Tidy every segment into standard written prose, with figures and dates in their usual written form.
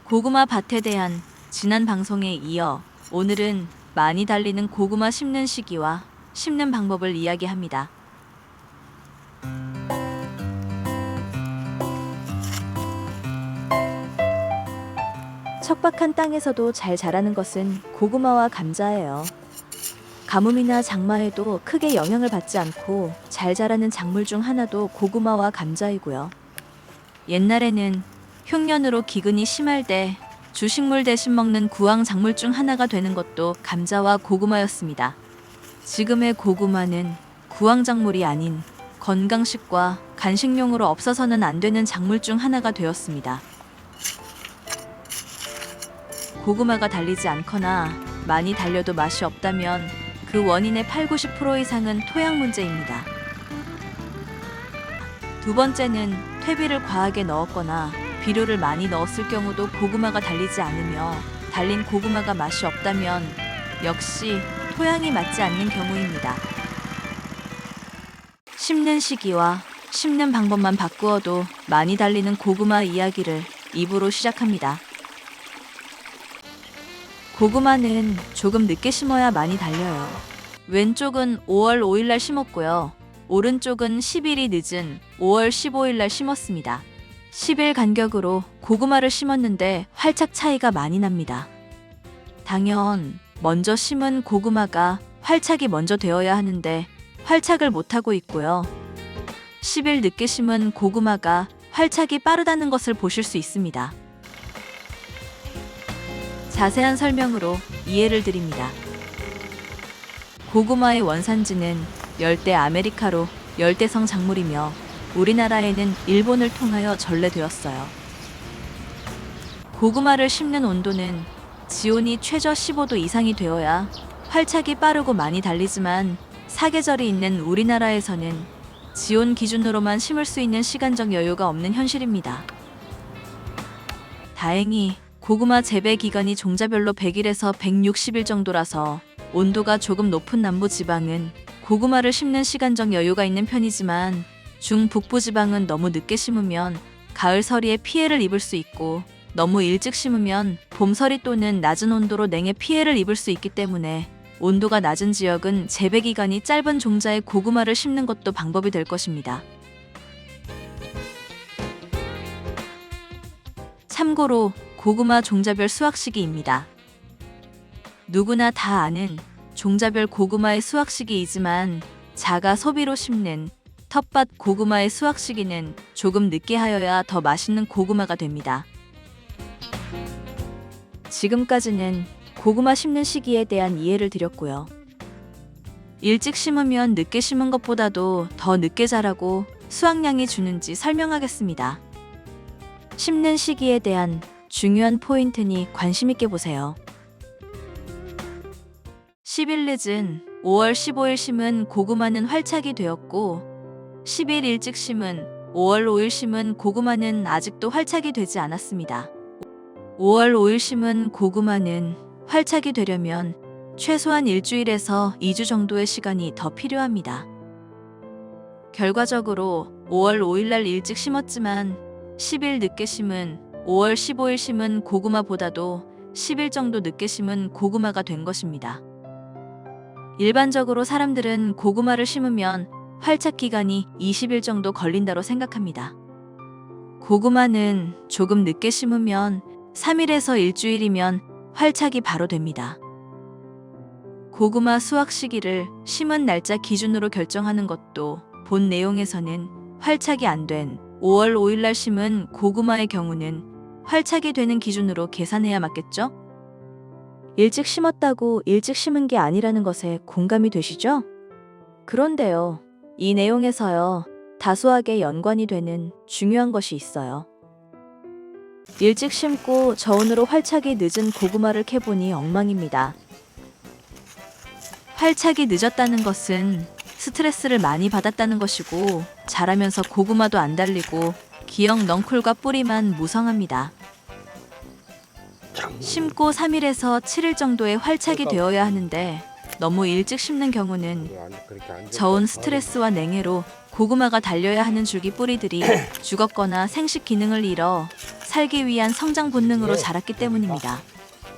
고구마 밭에 대한 지난 방송에 이어 오늘은 많이 달리는 고구마 심는 시기와 심는 방법을 이야기합니다. 척박한 땅에서도 잘 자라는 것은 고구마와 감자예요. 가뭄이나 장마에도 크게 영향을 받지 않고 잘 자라는 작물 중 하나도 고구마와 감자이고요. 옛날에는 흉년으로 기근이 심할 때 주식물 대신 먹는 구황 작물 중 하나가 되는 것도 감자와 고구마였습니다. 지금의 고구마는 구황 작물이 아닌 건강식과 간식용으로 없어서는 안 되는 작물 중 하나가 되었습니다. 고구마가 달리지 않거나 많이 달려도 맛이 없다면 그 원인의 80~90% 이상은 토양 문제입니다. 두 번째는 퇴비를 과하게 넣었거나 비료를 많이 넣었을 경우도 고구마가 달리지 않으며 달린 고구마가 맛이 없다면 역시 토양이 맞지 않는 경우입니다. 심는 시기와 심는 방법만 바꾸어도 많이 달리는 고구마 이야기를 입으로 시작합니다. 고구마는 조금 늦게 심어야 많이 달려요. 왼쪽은 5월 5일날 심었고요. 오른쪽은 10일이 늦은 5월 15일날 심었습니다. 10일 간격으로 고구마를 심었는데 활착 차이가 많이 납니다. 당연 먼저 심은 고구마가 활착이 먼저 되어야 하는데 활착을 못하고 있고요. 10일 늦게 심은 고구마가 활착이 빠르다는 것을 보실 수 있습니다. 자세한 설명으로 이해를 드립니다. 고구마의 원산지는 열대 아메리카로 열대성 작물이며 우리나라에는 일본을 통하여 전래되었어요. 고구마를 심는 온도는 지온이 최저 15도 이상이 되어야 활착이 빠르고 많이 달리지만 사계절이 있는 우리나라에서는 지온 기준으로만 심을 수 있는 시간적 여유가 없는 현실입니다. 다행히 고구마 재배 기간이 종자별로 100일에서 160일 정도라서 온도가 조금 높은 남부 지방은 고구마를 심는 시간적 여유가 있는 편이지만 중북부 지방은 너무 늦게 심으면 가을서리에 피해를 입을 수 있고 너무 일찍 심으면 봄서리 또는 낮은 온도로 냉해 피해를 입을 수 있기 때문에 온도가 낮은 지역은 재배 기간이 짧은 종자의 고구마를 심는 것도 방법이 될 것입니다. 참고로 고구마 종자별 수확 시기입니다. 누구나 다 아는 종자별 고구마의 수확 시기이지만 자가 소비로 심는 텃밭 고구마의 수확 시기는 조금 늦게 하여야 더 맛있는 고구마가 됩니다. 지금까지는 고구마 심는 시기에 대한 이해를 드렸고요. 일찍 심으면 늦게 심은 것보다도 더 늦게 자라고 수확량이 주는지 설명하겠습니다. 심는 시기에 대한 중요한 포인트니 관심 있게 보세요. 10일 늦은 5월 15일 심은 고구마는 활착이 되었고 10일 일찍 심은 5월 5일 심은 고구마는 아직도 활착이 되지 않았습니다. 5월 5일 심은 고구마는 활착이 되려면 최소한 일주일에서 2주 정도의 시간이 더 필요합니다. 결과적으로 5월 5일날 일찍 심었지만 10일 늦게 심은 5월 15일 심은 고구마보다도 10일 정도 늦게 심은 고구마가 된 것입니다. 일반적으로 사람들은 고구마를 심으면 활착 기간이 20일 정도 걸린다고 생각합니다. 고구마는 조금 늦게 심으면 3일에서 일주일이면 활착이 바로 됩니다. 고구마 수확 시기를 심은 날짜 기준으로 결정하는 것도 본 내용에서는 활착이 안 된 5월 5일날 심은 고구마의 경우는 활착이 되는 기준으로 계산해야 맞겠죠? 일찍 심었다고 일찍 심은 게 아니라는 것에 공감이 되시죠? 그런데요, 이 내용에서요, 다소하게 연관이 되는 중요한 것이 있어요. 일찍 심고 저온으로 활착이 늦은 고구마를 캐보니 엉망입니다. 활착이 늦었다는 것은 스트레스를 많이 받았다는 것이고 자라면서 고구마도 안 달리고 기역 넝쿨과 뿌리만 무성합니다. 심고 3일에서 7일 정도의 활착이 되어야 하는데 너무 일찍 심는 경우는 저온 스트레스와 냉해로 고구마가 달려야 하는 줄기 뿌리들이 죽었거나 생식 기능을 잃어 살기 위한 성장 본능으로 예. 자랐기 때문입니다.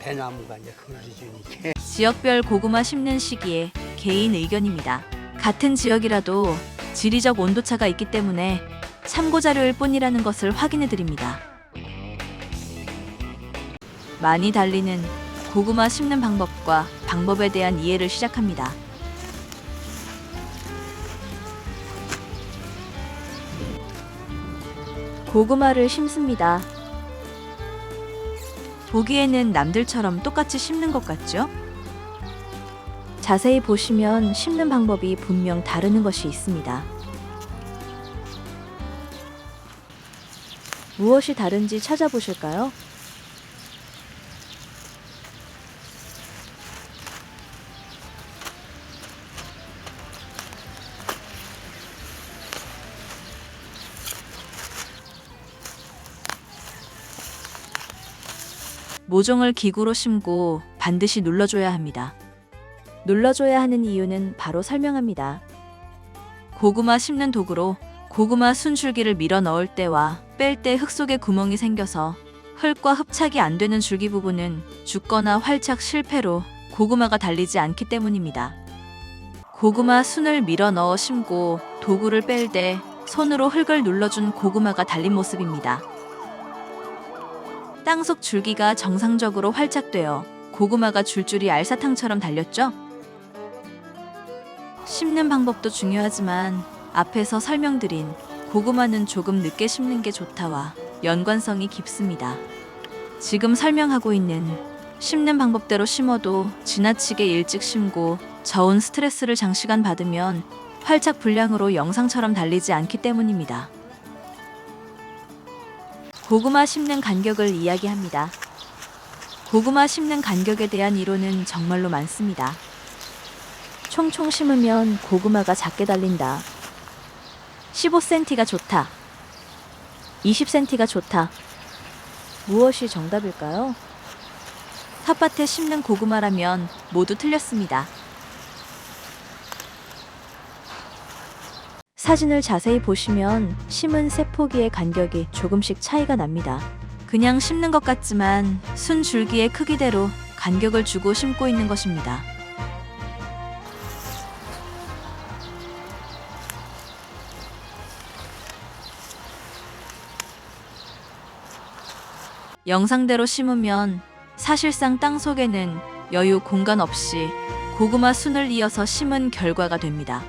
배나무가 이제 그려주니까. 지역별 고구마 심는 시기에 개인 의견입니다. 같은 지역이라도 지리적 온도차가 있기 때문에 참고자료일 뿐이라는 것을 확인해 드립니다. 많이 달리는 고구마 심는 방법과 방법에 대한 이해를 시작합니다. 고구마를 심습니다. 보기에는 남들처럼 똑같이 심는 것 같죠? 자세히 보시면 심는 방법이 분명 다르는 것이 있습니다. 무엇이 다른지 찾아보실까요? 모종을 기구로 심고 반드시 눌러줘야 합니다. 눌러줘야 하는 이유는 바로 설명합니다. 고구마 심는 도구로 고구마 순줄기를 밀어 넣을 때와 뺄 때 흙 속에 구멍이 생겨서 흙과 흡착이 안 되는 줄기 부분은 죽거나 활착 실패로 고구마가 달리지 않기 때문입니다. 고구마 순을 밀어 넣어 심고 도구를 뺄 때 손으로 흙을 눌러준 고구마가 달린 모습입니다. 땅속 줄기가 정상적으로 활착되어 고구마가 줄줄이 알사탕처럼 달렸죠? 심는 방법도 중요하지만 앞에서 설명드린 고구마는 조금 늦게 심는 게 좋다와 연관성이 깊습니다. 지금 설명하고 있는 심는 방법대로 심어도 지나치게 일찍 심고 저온 스트레스를 장시간 받으면 활착 불량으로 영상처럼 달리지 않기 때문입니다. 고구마 심는 간격을 이야기합니다. 고구마 심는 간격에 대한 이론은 정말로 많습니다. 총총 심으면 고구마가 작게 달린다. 15cm가 좋다. 20cm가 좋다. 무엇이 정답일까요? 텃밭에 심는 고구마라면 모두 틀렸습니다. 사진을 자세히 보시면 심은 세 포기의 간격이 조금씩 차이가 납니다. 그냥 심는 것 같지만 순 줄기의 크기대로 간격을 주고 심고 있는 것입니다. 영상대로 심으면 사실상 땅 속에는 여유 공간 없이 고구마 순을 이어서 심은 결과가 됩니다.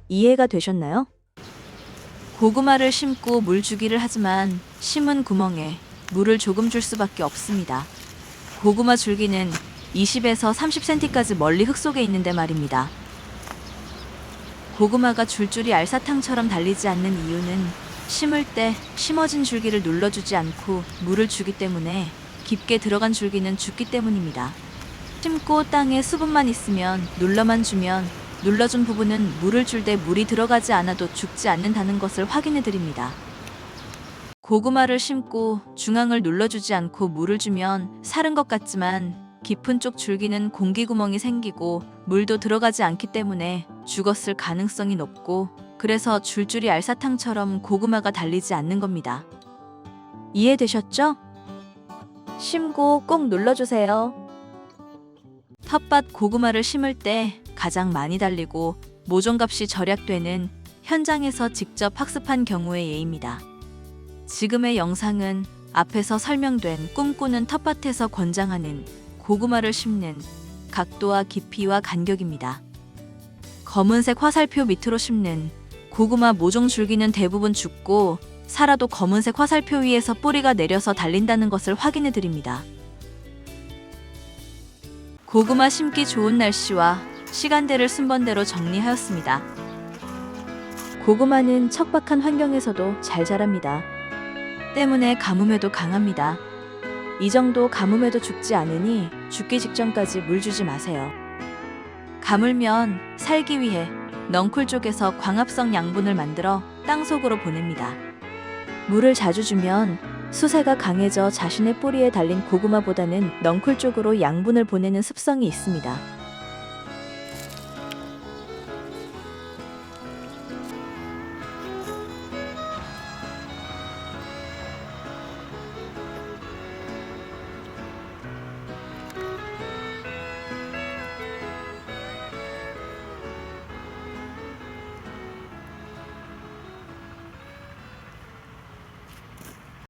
이해가 되셨나요? 고구마를 심고 물 주기를 하지만 심은 구멍에 물을 조금 줄 수밖에 없습니다. 고구마 줄기는 20에서 30cm까지 멀리 흙 속에 있는데 말입니다. 고구마가 줄줄이 알사탕처럼 달리지 않는 이유는 심을 때 심어진 줄기를 눌러주지 않고 물을 주기 때문에 깊게 들어간 줄기는 죽기 때문입니다. 심고 땅에 수분만 있으면 눌러만 주면 눌러준 부분은 물을 줄 때 물이 들어가지 않아도 죽지 않는다는 것을 확인해 드립니다. 고구마를 심고 중앙을 눌러주지 않고 물을 주면 사른 것 같지만 깊은 쪽 줄기는 공기구멍이 생기고 물도 들어가지 않기 때문에 죽었을 가능성이 높고 그래서 줄줄이 알사탕처럼 고구마가 달리지 않는 겁니다. 이해되셨죠? 심고 꼭 눌러주세요. 텃밭 고구마를 심을 때 가장 많이 달리고 모종값이 절약되는 현장에서 직접 학습한 경우의 예입니다. 지금의 영상은 앞에서 설명된 꿈꾸는 텃밭에서 권장하는 고구마를 심는 각도와 깊이와 간격입니다. 검은색 화살표 밑으로 심는 고구마 모종 줄기는 대부분 죽고 살아도 검은색 화살표 위에서 뿌리가 내려서 달린다는 것을 확인해 드립니다. 고구마 심기 좋은 날씨와 시간대를 순번대로 정리하였습니다. 고구마는 척박한 환경에서도 잘 자랍니다. 때문에 가뭄에도 강합니다. 이 정도 가뭄에도 죽지 않으니 죽기 직전까지 물 주지 마세요. 가물면 살기 위해 넝쿨 쪽에서 광합성 양분을 만들어 땅속으로 보냅니다. 물을 자주 주면 수세가 강해져 자신의 뿌리에 달린 고구마보다는 넝쿨 쪽으로 양분을 보내는 습성이 있습니다.